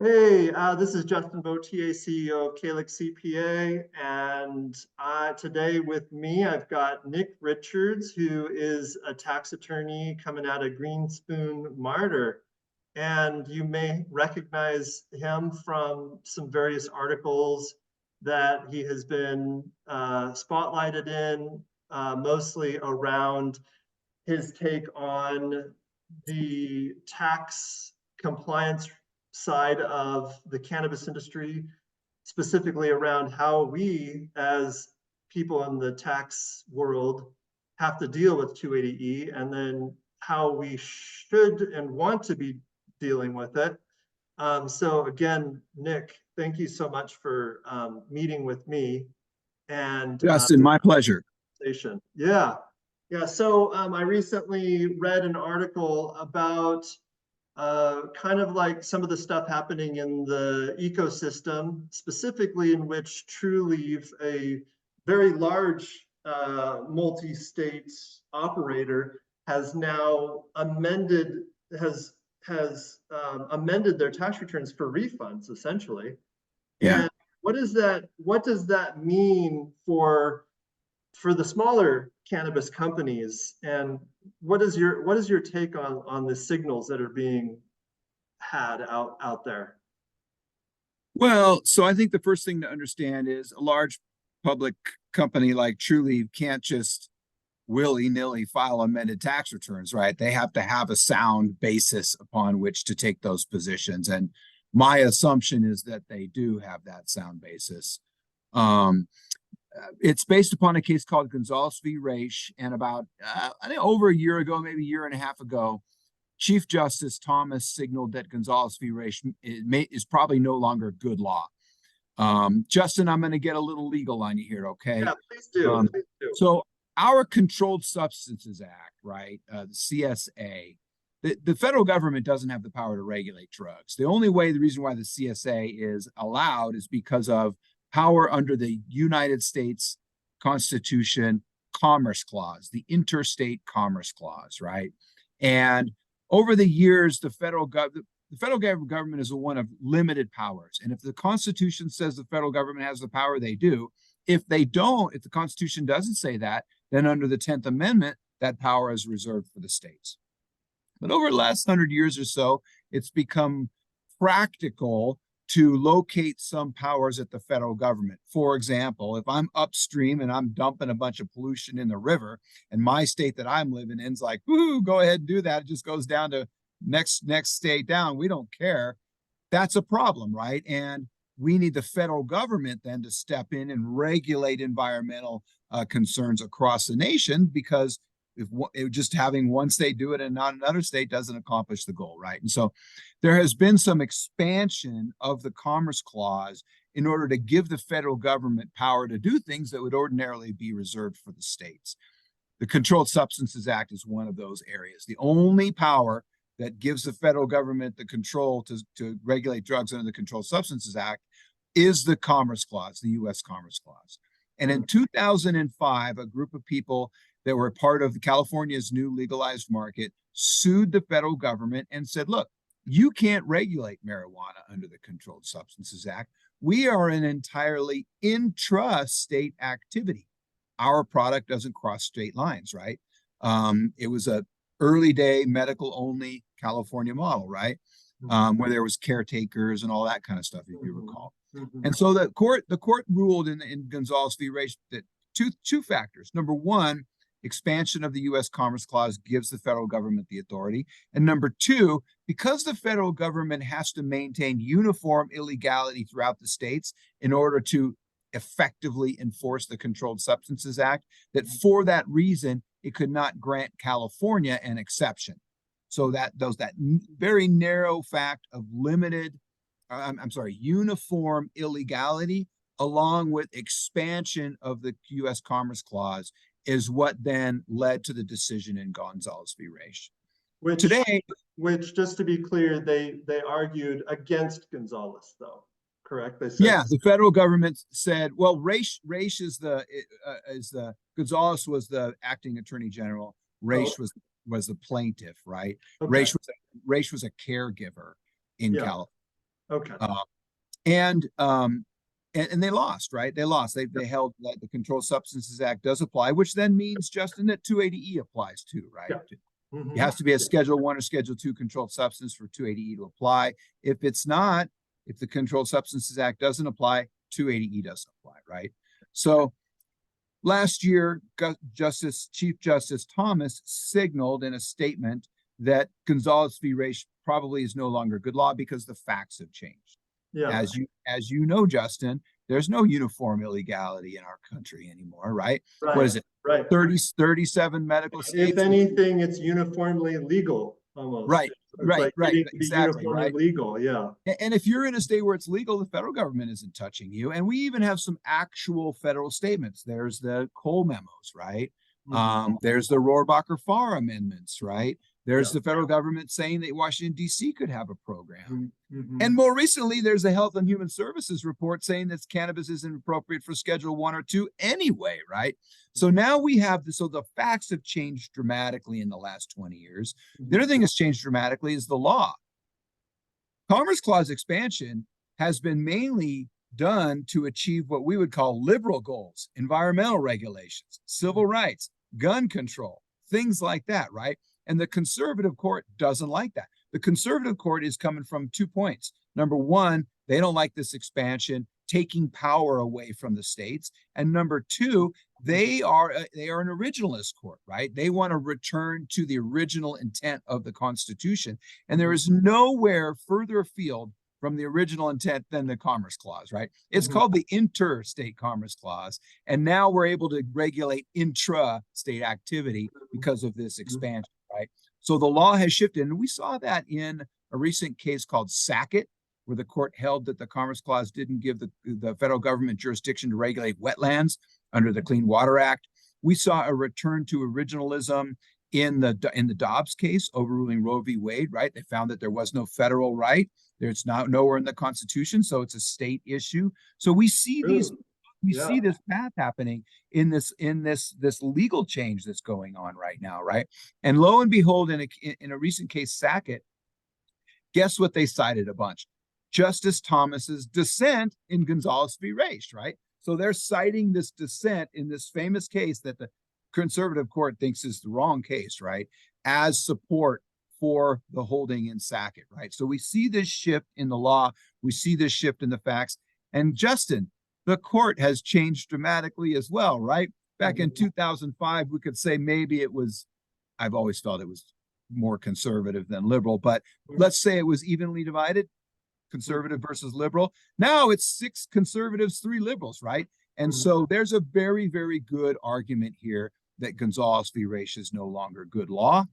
Hey, this is Justin Botillier, CEO of Calyx CPA, and today with me I've got Nick Richards, who is a tax attorney coming out of Greenspoon Marder, and you may recognize him from some various articles that he has been spotlighted in, mostly around his take on the tax compliance side of the cannabis industry, specifically around how we as people in the tax world have to deal with 280E, and then how we should and want to be dealing with it. So again, Nick, thank you so much for meeting with me. And Justin, my pleasure. yeah. Yeah, so I recently read an article about kind of like some of the stuff happening in the ecosystem, specifically in which Trulieve, a very large multi-state operator, has now amended amended their tax returns for refunds, essentially. Yeah. And what does that mean for the smaller cannabis companies, and what is your take on the signals that are being had out there? Well, so I think the first thing to understand is a large public company like Trulieve can't just willy-nilly file amended tax returns, right? They have to have a sound basis upon which to take those positions. And my assumption is that they do have that sound basis. It's based upon a case called Gonzalez v. Raich, and about I think over a year ago, maybe a year and a half ago, Chief Justice Thomas signaled that Gonzalez v. Raich is probably no longer good law. Justin, I'm going to get a little legal on you here, okay? Yeah, please do. Please do. So our Controlled Substances Act, right, the CSA, the federal government doesn't have the power to regulate drugs. The reason why the CSA is allowed is because of power under the United States Constitution Commerce Clause, the Interstate Commerce Clause, right? And over the years, the federal government is one of limited powers. And if the Constitution says the federal government has the power, they do. If they don't, if the Constitution doesn't say that, then under the 10th Amendment, that power is reserved for the states. But over the last 100 years or so, it's become practical to locate some powers at the federal government. For example, if I'm upstream and I'm dumping a bunch of pollution in the river, and my state that I'm living in is like, woo, go ahead and do that. It just goes down to next state down. We don't care. That's a problem, right? And we need the federal government then to step in and regulate environmental concerns across the nation, because if just having one state do it and not another state doesn't accomplish the goal, right? And so there has been some expansion of the Commerce Clause in order to give the federal government power to do things that would ordinarily be reserved for the states. The Controlled Substances Act is one of those areas. The only power that gives the federal government the control to regulate drugs under the Controlled Substances Act is the Commerce Clause, the U.S. Commerce Clause. And in 2005, a group of people that were part of California's new legalized market sued the federal government and said, look, you can't regulate marijuana under the Controlled Substances Act. We are an entirely intra-state activity. Our product doesn't cross state lines, right? It was a early day medical only California model, right? Where there was caretakers and all that kind of stuff, if you recall. And so the court ruled in Gonzalez v. Raich that two factors. Number one, expansion of the U.S. Commerce Clause gives the federal government the authority. And number two, because the federal government has to maintain uniform illegality throughout the states in order to effectively enforce the Controlled Substances Act, that for that reason, it could not grant California an exception. So that very narrow fact of uniform illegality, along with expansion of the U.S. Commerce Clause, is what then led to the decision in Gonzalez v. Raich. Which, just to be clear, they argued against Gonzalez, though, correct? They said, yeah, the federal government said, well, Raich is the Gonzalez was the acting attorney general. Raich was the plaintiff, right? Okay. Raich was a caregiver in California. Okay. And they lost, right? They lost. They held that the Controlled Substances Act does apply, which then means, Justin, that 280E applies too, right? Yeah. It has to be a Schedule 1 or Schedule 2 controlled substance for 280E to apply. If it's not, if the Controlled Substances Act doesn't apply, 280E doesn't apply, right? So last year, Chief Justice Thomas signaled in a statement that Gonzalez v. Raich probably is no longer good law because the facts have changed. Yeah. As you know, Justin, there's no uniform illegality in our country anymore, right? Right. What is it? Right. 37 medical states. If anything, it's uniformly legal almost. Right. It's Right. like Right. Exactly. Uniformly Right. legal. Yeah. And if you're in a state where it's legal, the federal government isn't touching you. And we even have some actual federal statements. There's the Cole memos, right? There's the Rohrabacher-Farr amendments, right? There's the federal government saying that Washington, D.C. could have a program. And more recently, there's the Health and Human Services report saying that cannabis isn't appropriate for Schedule 1 or 2 anyway, right? So now we have this, so the facts have changed dramatically in the last 20 years. The other thing that's changed dramatically is the law. Commerce Clause expansion has been mainly done to achieve what we would call liberal goals, environmental regulations, civil rights, gun control, things like that, right? And the conservative court doesn't like that. The conservative court is coming from 2 points. Number one, they don't like this expansion, taking power away from the states. And number two, they are an originalist court, right? They want to return to the original intent of the Constitution. And there is nowhere further afield from the original intent than the Commerce Clause, right? It's called the Interstate Commerce Clause. And now we're able to regulate intra-state activity because of this expansion, right? So the law has shifted. And we saw that in a recent case called Sackett, where the court held that the Commerce Clause didn't give the federal government jurisdiction to regulate wetlands under the Clean Water Act. We saw a return to originalism in the Dobbs case, overruling Roe v. Wade, right? They found that there was no federal right. There's nowhere in the Constitution, so it's a state issue. So we see see this path happening in this legal change that's going on right now, right? And lo and behold, in a recent case, Sackett, guess what they cited a bunch? Justice Thomas's dissent in Gonzalez v. Raich, right? So they're citing this dissent in this famous case that the conservative court thinks is the wrong case, right? As support for the holding in Sackett, right? So we see this shift in the law. We see this shift in the facts. And Justin, the court has changed dramatically as well, right? Back in 2005, we could say maybe it was, I've always felt it was more conservative than liberal, but let's say it was evenly divided, conservative versus liberal. Now it's 6 conservatives, 3 liberals, right? And so there's a very, very good argument here that Gonzalez v. Raich is no longer good law.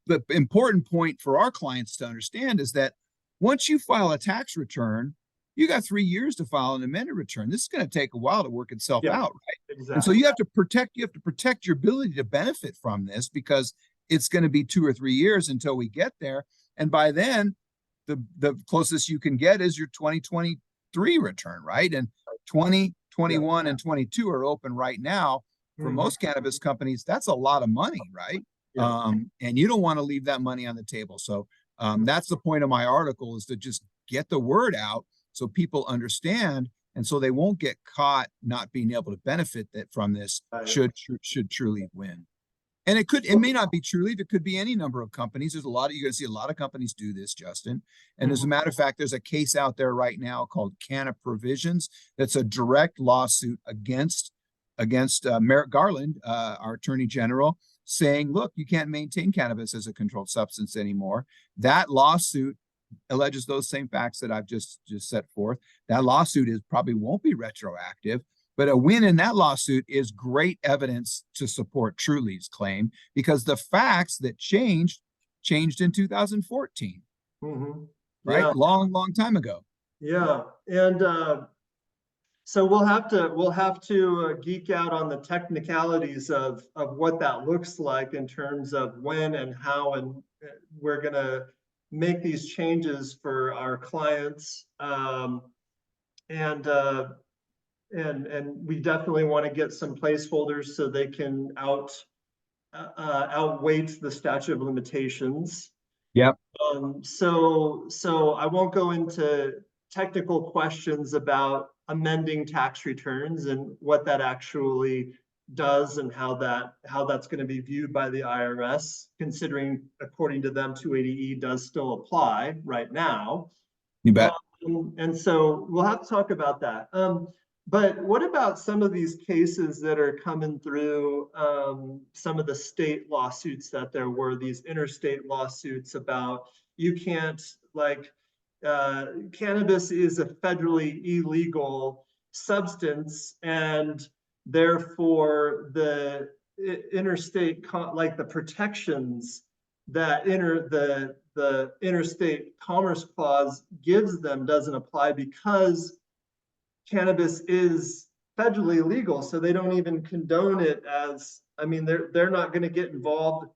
The important point for our clients to understand is that once you file a tax return, you got 3 years to file an amended return. This is going to take a while to work itself out, right? Exactly. And so you have to protect your ability to benefit from this, because it's going to be 2 or 3 years until we get there. And by then, the closest you can get is your 2023 return, right? And 2021 and 22 are open right now. For most cannabis companies, that's a lot of money, right? And you don't want to leave that money on the table. So that's the point of my article, is to just get the word out so people understand, and so they won't get caught not being able to benefit from this should Trulieve win. And it may not be Trulieve, it could be any number of companies. You're going to see a lot of companies do this, Justin. And as a matter of fact, there's a case out there right now called Canna Provisions. That's a direct lawsuit against Merrick Garland, our Attorney General, saying, look, you can't maintain cannabis as a controlled substance anymore. That lawsuit alleges those same facts that I've just set forth. That lawsuit probably won't be retroactive, but a win in that lawsuit is great evidence to support Trulieve's claim, because the facts that changed in 2014, right? Long time ago. Yeah, and so we'll have to geek out on the technicalities of what that looks like in terms of when and how, and we're gonna make these changes for our clients. And we definitely want to get some placeholders so they can outweight the statute of limitations. Yep. So I won't go into technical questions about amending tax returns and what that actually does and how that's going to be viewed by the IRS, considering according to them 280E does still apply right now. You bet. And so we'll have to talk about that. But what about some of these cases that are coming through, some of the state lawsuits that there were, these interstate lawsuits about you can't, like, cannabis is a federally illegal substance, and therefore the interstate, like the protections that the interstate commerce clause gives them doesn't apply because cannabis is federally legal. So they don't even condone it as, I mean, they're not going to get involved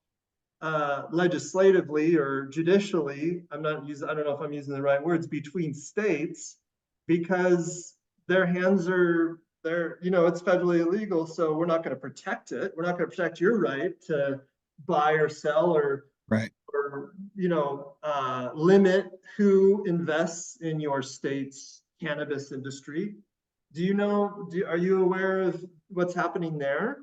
legislatively or judicially. I don't know if I'm using the right words, between states, because their hands are, it's federally illegal. So we're not going to protect it. We're not going to protect your right to buy or sell or Right. limit who invests in your state's cannabis industry. Are you aware of what's happening there?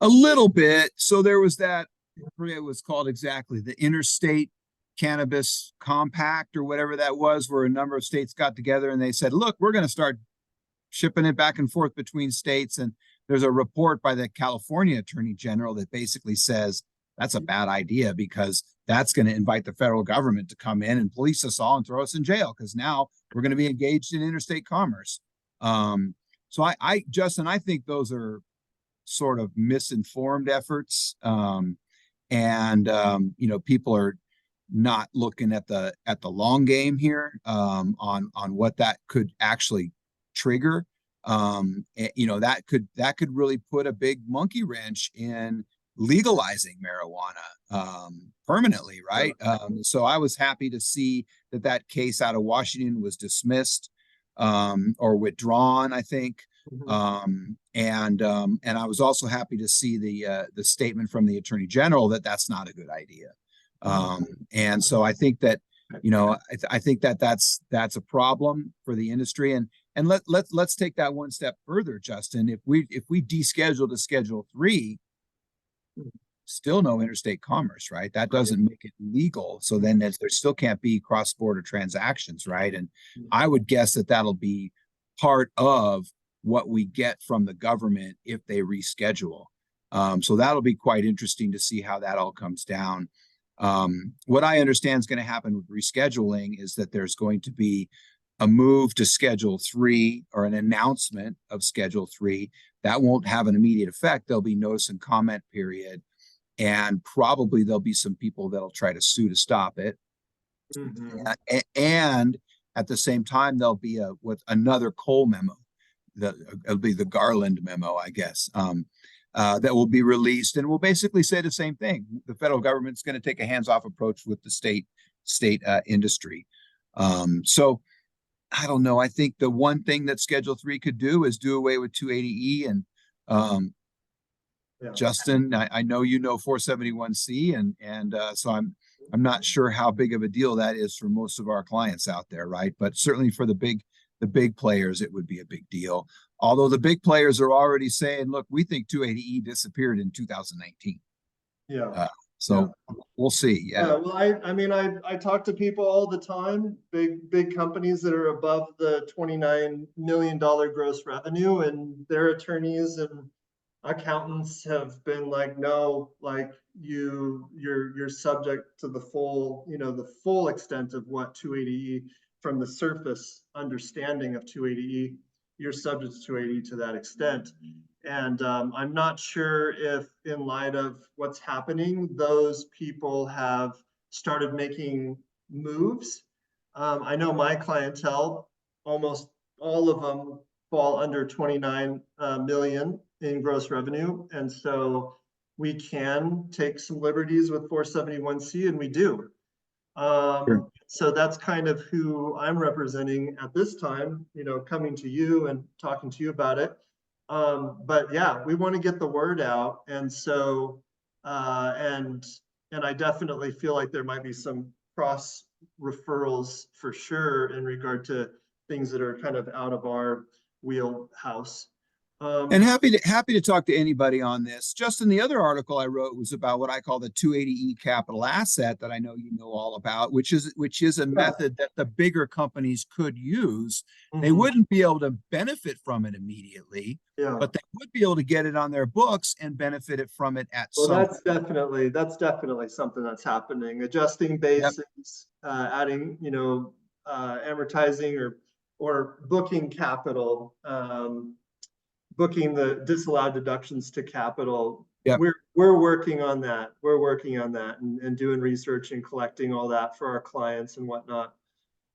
A little bit. So there was that, I forget what it was called exactly, the Interstate Cannabis Compact or whatever that was, where a number of states got together and they said, look, we're going to start shipping it back and forth between states. And there's a report by the California Attorney General that basically says that's a bad idea because that's going to invite the federal government to come in and police us all and throw us in jail because now we're going to be engaged in interstate commerce. So Justin, I think those are sort of misinformed efforts. People are not looking at the long game here on what that could actually trigger. That could really put a big monkey wrench in legalizing marijuana permanently, right? So I was happy to see that case out of Washington was dismissed or withdrawn, I think. And I was also happy to see the statement from the Attorney General that that's not a good idea. And so I think that I think that that's a problem for the industry. And let's take that one step further, Justin. If we deschedule to Schedule 3, still no interstate commerce, right? That doesn't make it legal. So then there still can't be cross-border transactions, right? And I would guess that that'll be part of what we get from the government if they reschedule. So that'll be quite interesting to see how that all comes down. What I understand is going to happen with rescheduling is that there's going to be a move to Schedule 3 or an announcement of Schedule 3. That won't have an immediate effect. There'll be notice and comment period. And probably there'll be some people that'll try to sue to stop it. And at the same time, there'll be another Cole memo. It'll be the Garland memo, I guess, that will be released and will basically say the same thing. The federal government's going to take a hands-off approach with the state industry. So I don't know. I think the one thing that Schedule 3 could do is do away with 280E. And Justin, I know you know 471C, and so I'm not sure how big of a deal that is for most of our clients out there, right? But certainly for the big players, it would be a big deal. Although the big players are already saying, look, we think 280E disappeared in 2019. We'll see. Well, I talk to people all the time, big companies that are above the $29 million gross revenue, and their attorneys and accountants have been like, no, like you're subject to the full extent of what 280E, from the surface understanding of 280E, you're subject to 280 to that extent. And I'm not sure if, in light of what's happening, those people have started making moves. I know my clientele, almost all of them fall under 29 million in gross revenue. And so we can take some liberties with 471C, and we do. Sure. So that's kind of who I'm representing at this time, coming to you and talking to you about it. But yeah, we want to get the word out. And so, and I definitely feel like there might be some cross referrals for sure in regard to things that are kind of out of our wheelhouse. And happy to talk to anybody on this. Justin, the other article I wrote was about what I call the 280E capital asset that I know you know all about, which is a method that the bigger companies could use. They wouldn't be able to benefit from it immediately, but they would be able to get it on their books and benefit it from it at some Well, that's definitely something that's happening. Adjusting bases, adding, amortizing or booking capital, booking the disallowed deductions to capital. Yep. We're working on that. We're working on that and doing research and collecting all that for our clients and whatnot.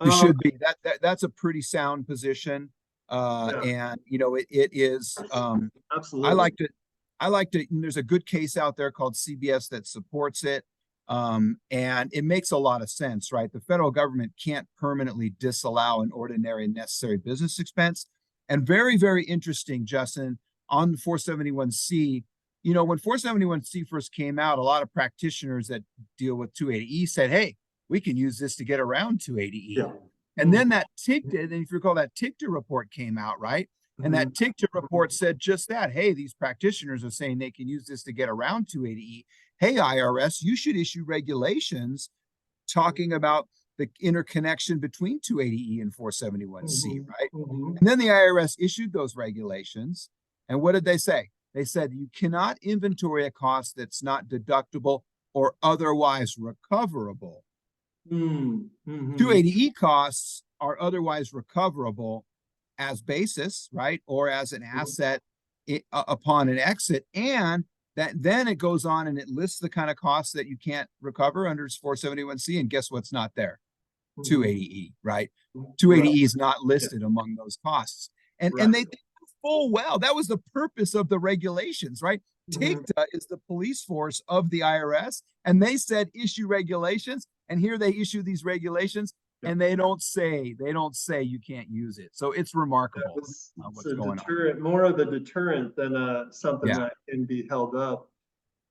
You should be. That's a pretty sound position. And it is absolutely. I like to, there's a good case out there called CBS that supports it. And it makes a lot of sense, right? The federal government can't permanently disallow an ordinary and necessary business expense. And very, very interesting, Justin, on the 471C, when 471C first came out, a lot of practitioners that deal with 280E said, hey, we can use this to get around 280E. Yeah. And then that TICTA, and if you recall, that TICTA report came out, right? And that TICTA report said just that. Hey, these practitioners are saying they can use this to get around 280E. Hey, IRS, you should issue regulations talking about the interconnection between 280E and 471C, right? And then the IRS issued those regulations. And what did they say? They said you cannot inventory a cost that's not deductible or otherwise recoverable. 280E costs are otherwise recoverable as basis, right? Or as an asset upon an exit. And that then it goes on and it lists the kind of costs that you can't recover under 471C. And guess what's not there? 280E, right? 280E is not listed among those costs. And they think full well, that was the purpose of the regulations, right? TICTA is the police force of the IRS, and they said issue regulations, and here they issue these regulations, and they don't say you can't use it. So it's remarkable what's going on. More of a deterrent than something that can be held up.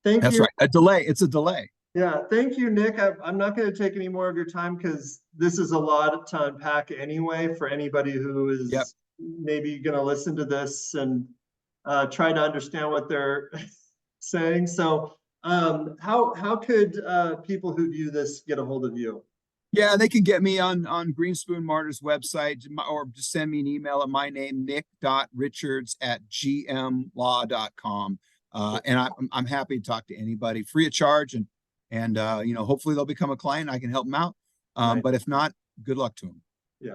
That's you. right. A delay. It's a delay. Yeah, thank you, Nick. I'm not going to take any more of your time because this is a lot to unpack anyway for anybody who is maybe going to listen to this and try to understand what they're saying. So how could people who view this get a hold of you? Yeah, they can get me on Greenspoon Marder's website, or just send me an email at my name, nick.richards@gmlaw.com. And I'm happy to talk to anybody free of charge, and hopefully they'll become a client. I can help them out. But if not, good luck to them. Yeah.